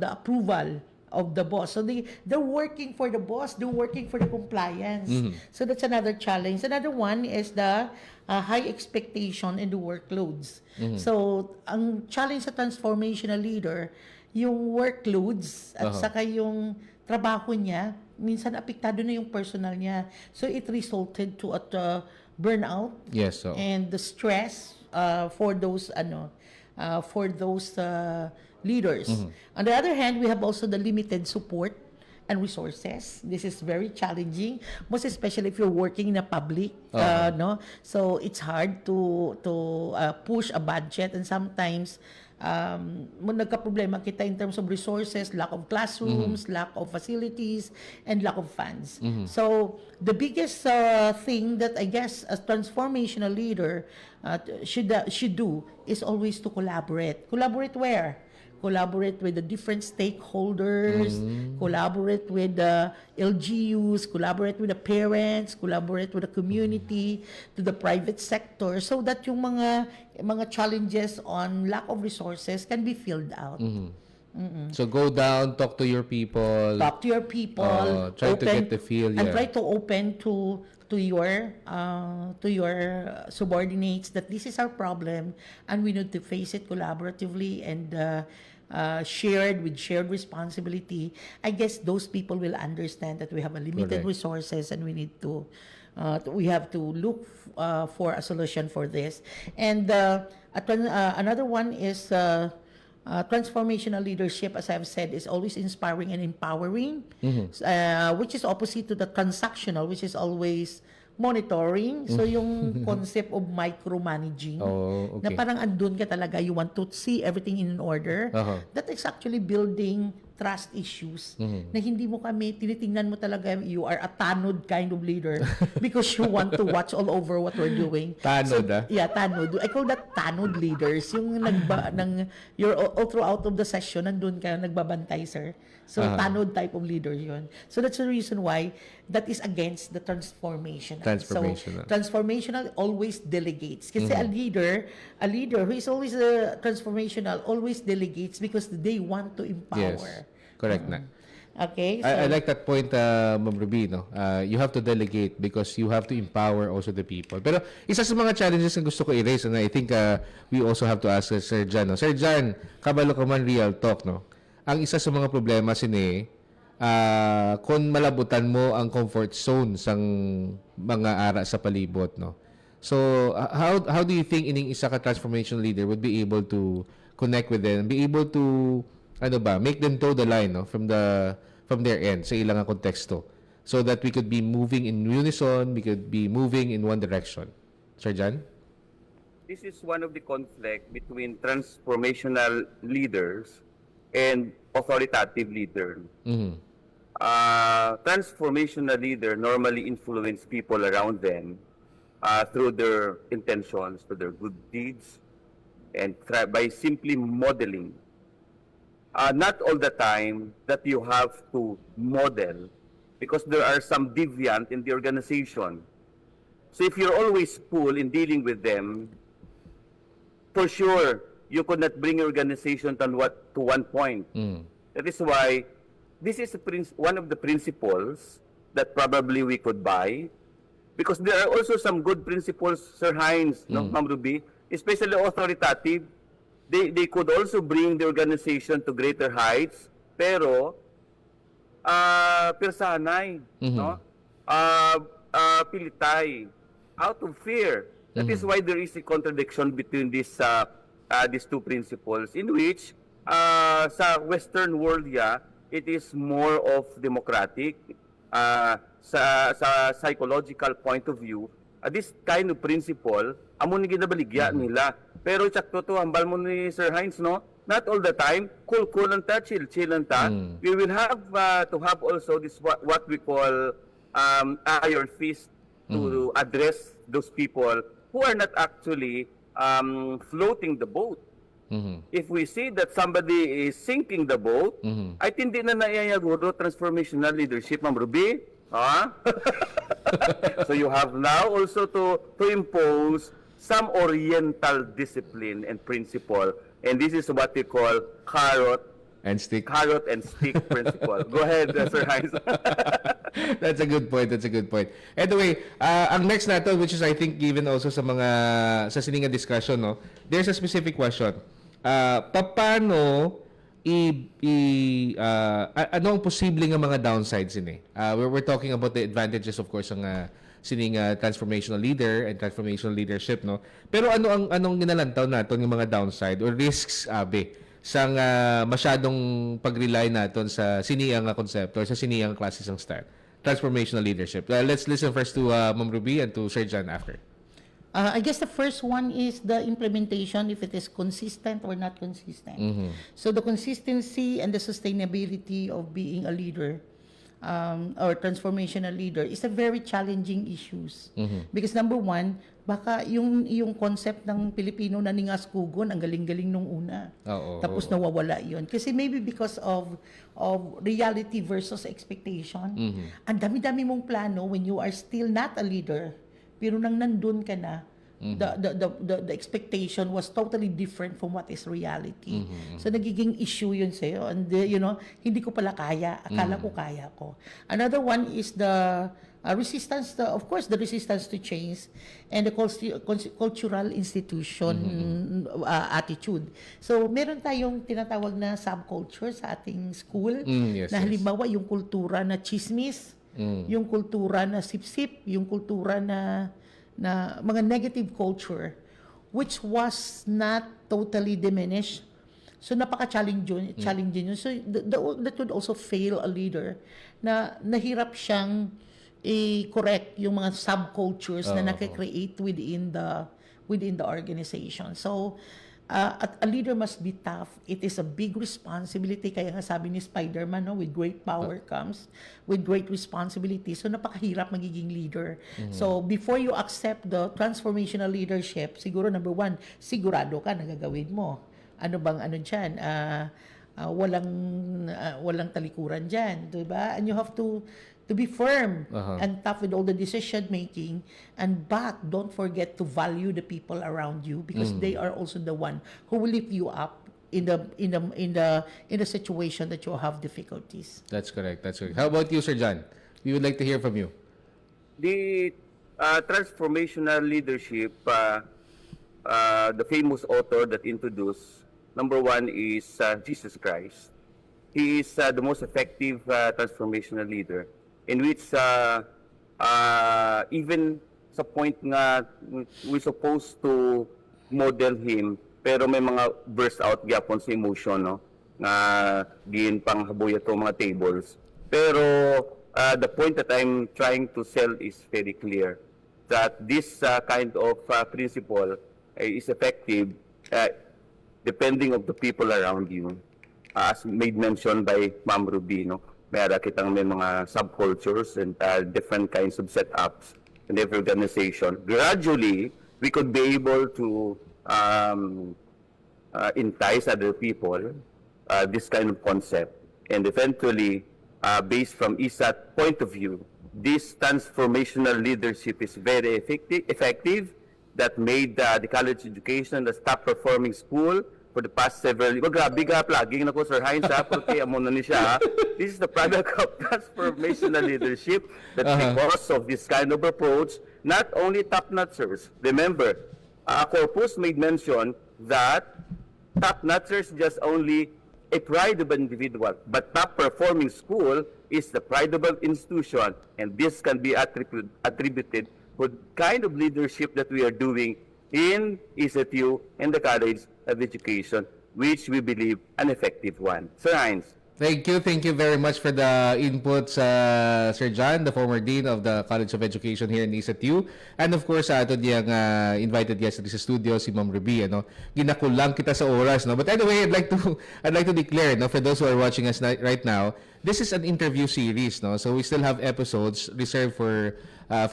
approval of the boss. So they're working for the boss, they're working for the compliance. So that's another challenge. Another one is the high expectation in the workloads. So ang challenge sa transformational leader, yung workloads at saka yung trabaho niya, minsan apektado na yung personal niya. So it resulted to a burnout and the stress for those leaders. On the other hand, we have also the limited support and resources. This is very challenging, most especially if you're working in a public, no? So it's hard to push a budget, and sometimes nagka-problema kita in terms of resources, lack of classrooms, lack of facilities, and lack of funds. So the biggest thing that I guess a transformational leader should do is always to collaborate. Collaborate where? Collaborate with the different stakeholders, collaborate with the LGUs, collaborate with the parents, collaborate with the community, to the private sector, so that yung mga challenges on lack of resources can be filled out. So go down, talk to your people. Talk to your people. Try to get the feel. And try to open to your subordinates that this is our problem and we need to face it collaboratively and shared responsibility. I guess those people will understand that we have a limited resources and we need to we have to look for a solution for this. And another one is transformational leadership, as I've said, is always inspiring and empowering, which is opposite to the transactional, which is always monitoring. So yung concept of micromanaging, na parang andun ka talaga, you want to see everything in order. That is actually building trust issues na hindi mo kami, tinitingnan mo talaga, you are a tanod kind of leader because you want to watch all over what we're doing. Tanod, Yeah, tanod. I call that tanod leaders. Yung you're all throughout of the session, nandun ka, nagbabantay, sir. So, tanod type of leader yun. So, that's the reason why that is against the transformational. So, transformational always delegates. Kasi a leader who is always transformational always delegates because they want to empower. Yes. Correct na. Okay? So, I like that point, Ma'am Ruby, no? You have to delegate because you have to empower also the people. Pero isa sa mga challenges na gusto ko i-raise, and I think we also have to ask Sir Jan. No? Sir Jan, kabalo ka man real talk, no? Ang isa sa mga problema sini, kung malabutan mo ang comfort zone sang mga ara sa palibot, no? So, how do you think ining isa ka transformational leader would be able to connect with them, be able to make them toe the line, no, from their end sa ilang konteksto, so that we could be moving in unison, we could be moving in one direction. Sir Jan? This is one of the conflict between transformational leaders and authoritative leader. Transformational leader normally influence people around them through their intentions, through their good deeds, and by simply modeling. Not all the time that you have to model because there are some deviant in the organization. So if you're always full in dealing with them, for sure, you could not bring your organization to one point. That is why this is one of the principles that probably we could buy, because there are also some good principles, Sir Hines, no, Ma'am Ruby, especially authoritative. They could also bring the organization to greater heights, pero persanay, no? Pilitay, out of fear. That is why there is a contradiction between these two principles, in which sa Western world, it is more of democratic. sa psychological point of view, this kind of principle, amo ni ginabaligya nila. Pero sakto to, hambal mo ni Sir Hines, no? Not all the time, cool and ta, chill and ta. We will have to have also this what we call iron fist to address those people who are not actually floating the boat. If we see that somebody is sinking the boat, ay hindi na naiyaguro transformational leadership, Ma'am Ruby. So you have now also to impose some oriental discipline and principle. And this is what we call carrot And stick. principle. Go ahead, Sir Hines. That's a good point. That's a good point. Anyway, ang next natin, which is I think given also sa mga sa siningang discussion, no, there's a specific question. Paano ano ang posibleng mga downsides ini? We're talking about the advantages, of course, ng sining transformational leader and transformational leadership, no. Pero anong ginalantaw naton ng mga downside or risks, Abe, sang masyadong pag-rely naton sa siniyang concept or sa siniyang classes ng style transformational leadership. Let's listen first to Ma'am Ruby and to Sir John after. I guess the first one is the implementation, if it is consistent or not consistent. So the consistency and the sustainability of being a leader or transformational leader is a very challenging issues. Because number one, baka yung concept ng Pilipino na ningaskugon, ang galing-galing nung una. Tapos nawawala yun. Kasi maybe because of reality versus expectation. Ang dami-dami mong plano when you are still not a leader, pero nang nandun ka na, the expectation was totally different from what is reality. So nagiging issue yun sa'yo. And hindi ko pala kaya. Akala ko kaya ko. Another one is the resistance, of course, the resistance to change and the cultural institution attitude. So meron tayong tinatawag na subculture sa ating school. Na halimbawa yung kultura na chismis, yung kultura na sip-sip, yung kultura na mga negative culture which was not totally diminished. So napaka-challenging yun. So that would also fail a leader na nahirap siyang i-correct yung mga subcultures na nakikreate within the organization. So a leader must be tough. It is a big responsibility. Kaya nga sabi ni Spider-Man, no, with great power comes with great responsibility. So napakahirap magiging leader. So before you accept the transformational leadership, siguro number one, sigurado ka na gagawin mo. Ano bang dyan? Walang talikuran dyan. Diba? And you have to be firm and tough with all the decision making, and don't forget to value the people around you, because they are also the one who will lift you up in the situation that you have difficulties. That's correct. How about you, Sir John? We would like to hear from you. The transformational leadership, the famous author that introduced, number one is Jesus Christ. He is the most effective transformational leader, in which even sa point nga we're supposed to model him, pero may mga burst out gyapon sa emotion, no, nga giin pang habuya to mga tables. Pero the point that I'm trying to sell is very clear, that this kind of principle is effective depending of the people around you, as made mention by Ma'am Ruby, no. Mayroon kitang may mga subcultures and different kinds of setups in every organization. Gradually, we could be able to entice other people this kind of concept. And eventually, based from ISAT point of view, this transformational leadership is very effective, that made the college education the top-performing school for the past several years. Grabe ka, plugging na ko, Sir Hines, porque amo na ni siya. This is the product of transformational leadership that because of this kind of approach, not only top-notchers. Remember, Corpus made mention that top-notchers just only a pridable individual, but top-performing school is the pridable institution, and this can be attributed to the kind of leadership that we are doing in ECTU and the College of Education, which we believe an effective one. Sir Hines. Thank you very much for the input sa Sir John, the former Dean of the College of Education here in ESATU. And of course, sa ato diyang invited guest sa studio, si Ma'am Ruby, ano. Ginakulang kita sa oras, no. But anyway, I'd like to declare, no, for those who are watching us right now, this is an interview series, no. So we still have episodes reserved for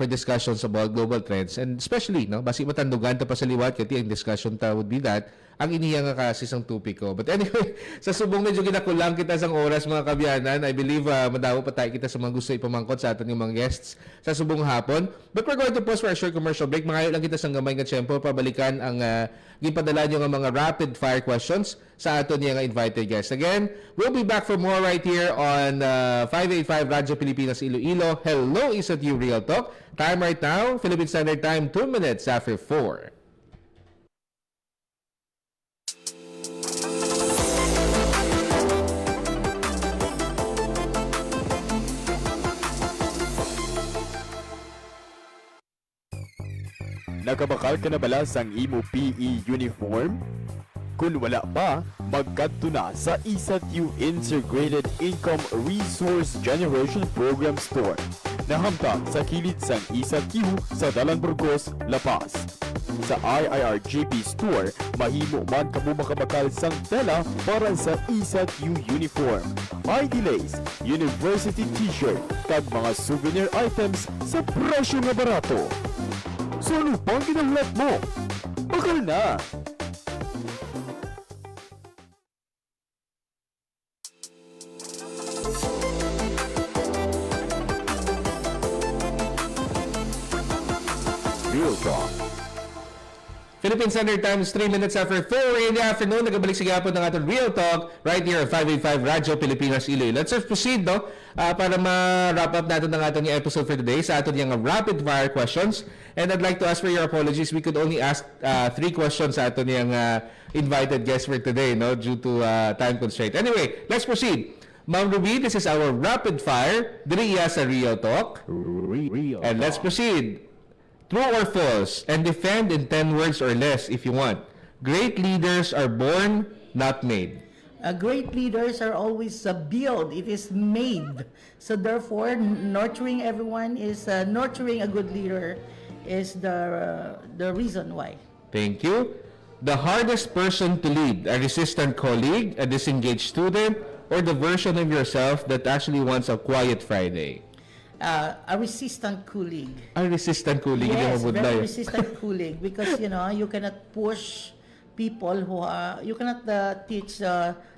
discussions about global trends, and especially, no, basi matandugan ta pa sa liwat kati ang discussion ta would be that ang iniya nga kasi sang tupiko. But anyway, sa subong medyo ginakulang kita sang oras mga kabyanan. I believe madawo pa tayo kita sa mga gusto ipamangkot sa aton yung mga guests sa subong hapon. But we're going to pause for a short commercial break. Mangayo lang kita sang gamay nga tiyempo pabalikan ang gipadala nyo nga mga rapid fire questions sa aton yung invited guests. Again, we'll be back for more right here on 585 Radyo Pilipinas Iloilo. Hello, ESATU Real Talk. Time right now, Philippine Standard Time, 2 minutes after 4. Nakabakal ka na bala sang imo PE uniform? Kung wala pa, magkadto na sa ESATU Integrated Income Resource Generation Program Store. Nahamtang sa kilid sang ESATU sa Dalan Burgos, La Paz. Sa IIRGP Store, mahimo man kamo makabakal sang tela para sa ESATU uniform, ID lace, university t-shirt, kag mga souvenir items sa presyo nga barato. So ano pang ginahlat mo? Bakal na! Real Talk. Philippine Standard Time is 3 minutes after 4 in the afternoon. Nagabalik sa gapon ng ating Real Talk right here at 585 Radyo Pilipinas Iloilo. Let's proceed, no? Para ma-wrap up natin ang ating episode for today sa ating yung rapid fire questions. And I'd like to ask for your apologies. We could only ask 3 questions sa ating yung invited guest for today, no? Due to time constraint. Anyway, let's proceed. Ma'am Ruby, this is our rapid fire. Diri iya sa Real Talk. And let's proceed. True or false, and defend in 10 words or less if you want. Great leaders are born, not made. Great leaders are always built. It is made. So therefore, nurturing everyone is nurturing a good leader is the reason why. Thank you. The hardest person to lead, a resistant colleague, a disengaged student, or the version of yourself that actually wants a quiet Friday. A resistant colleague. A resistant colleague. Yes, hindi mo very budlay. resistant colleague because you cannot push people who are you cannot teach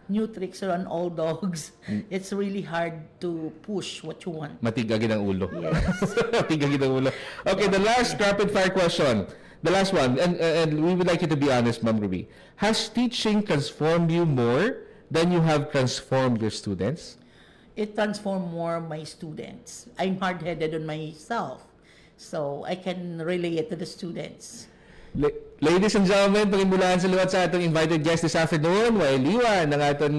new tricks on old dogs. It's really hard to push what you want. Matigagin ang ulo. Yes. Matigagin ang ulo. Okay, the last rapid fire question. The last one, and we would like you to be honest, Ma'am Ruby. Has teaching transformed you more than you have transformed your students? It transformed more my students. I'm hard-headed on myself, so I can relate to the students. Ladies and gentlemen, pakimulaan sa liwat sa atong invited guest this afternoon. Wailiwan ng atong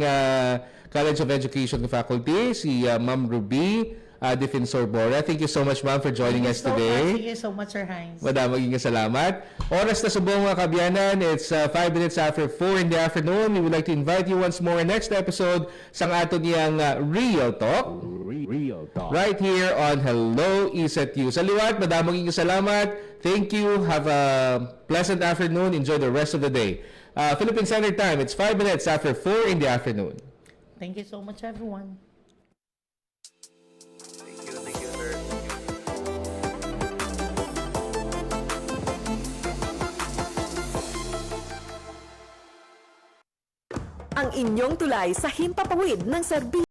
College of Education faculty, si Ma'am Ruby Defensor Bora. Thank you so much, ma'am, for joining us today. Thank you so much, Sir Hines. Maging salamat. Oras na subong mga kabyanan. It's 5 minutes after 4 in the afternoon. We would like to invite you once more in next episode sa aton niyang Real Talk. Real Talk. Right here on Hello ESATU. Sa liwat, maging salamat. Thank you. Have a pleasant afternoon. Enjoy the rest of the day. Philippine Standard Time, it's 5 minutes after 4 in the afternoon. Thank you so much, everyone. Ang inyong tulay sa himpapawid ng serbisyo.